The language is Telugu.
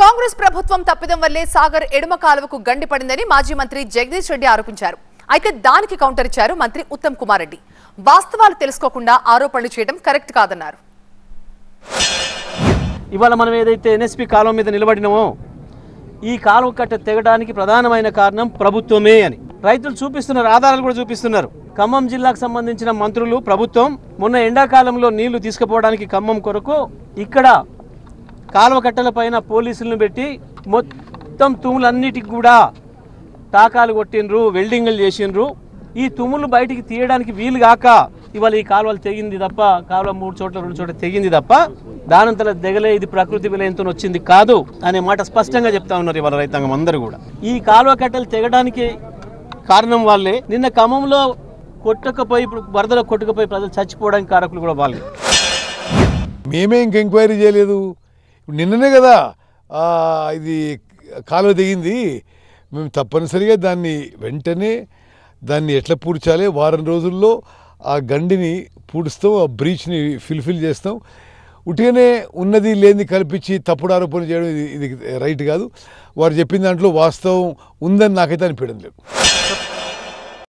కాంగ్రెస్ ప్రభుత్వం తప్పిదం వల్లే సాగర్ ఎడమ కాలువకు గండి పడిందని మాజీ మంత్రి జగదీష్ రెడ్డి ఆరోపించారు. అయితే దానికి కౌంటర్ ఇచ్చారు మంత్రి ఉత్తమ్ కుమార్ రెడ్డి. వాస్తవాలు తెలుసుకోకుండా ఆరోపణలు చేయడం కరెక్ట్ కాదన్నారు. ఇవాళ మనం ఏదైతే ఎన్ఎస్పీ కాలువ మీద నిలబడినామో ఈ కాలువ కట్ట తెగడానికి ప్రధానమైన కారణం ప్రభుత్వమే అని రైతులు చూపిస్తున్నారు, ఆధారాలు కూడా చూపిస్తున్నారు. ఖమ్మం జిల్లాకు సంబంధించిన మంత్రులు ప్రభుత్వం మొన్న ఎండాకాలంలో నీళ్లు తీసుకుపోవడానికి ఖమ్మం కొరకు ఇక్కడ కాలువ కట్టల పైన పోలీసులను పెట్టి మొత్తం తుమ్ములన్నిటికి కూడా టాకాలు కొట్టిండ్రు, వెల్డింగ్లు చేసిండ్రు. ఈ తుమ్ములు బయటికి తీయడానికి వీలు కాక ఇవాళ ఈ కాలువలు తెగింది తప్ప, కాలువ 3 చోట్ల 2 చోట్ల తెగింది తప్ప దానంతలో దిగలే, ఇది ప్రకృతి విలయంతో వచ్చింది కాదు అనే మాట స్పష్టంగా చెప్తా ఉన్నారు ఇవాళ రైతాంగం అందరూ కూడా. ఈ కాలువ కట్టలు తెగడానికి కారణం వాళ్ళే. నిన్న ఖమ్మంలో కొట్టకపోయి వరదలో కొట్టుకుపోయి ప్రజలు చచ్చిపోవడానికి కారకులు కూడా వాళ్ళే. మేమే ఇంక ఎంక్వైరీ చేయలేదు. నిన్ననే కదా ఇది కాలువ దిగింది. మేము తప్పనిసరిగా వెంటనే దాన్ని ఎట్లా పూడ్చాలి, వారం రోజుల్లో ఆ గండిని పూడుస్తాం, ఆ బ్రీచ్ని ఫిల్ఫిల్ చేస్తాం. ఉట్టిగానే ఉన్నది లేనిది కల్పించి తప్పుడు ఆరోపణ చేయడం ఇది రైట్ కాదు. వారు చెప్పిన దాంట్లో వాస్తవం ఉందని నాకైతే అనిపించడం లేదు.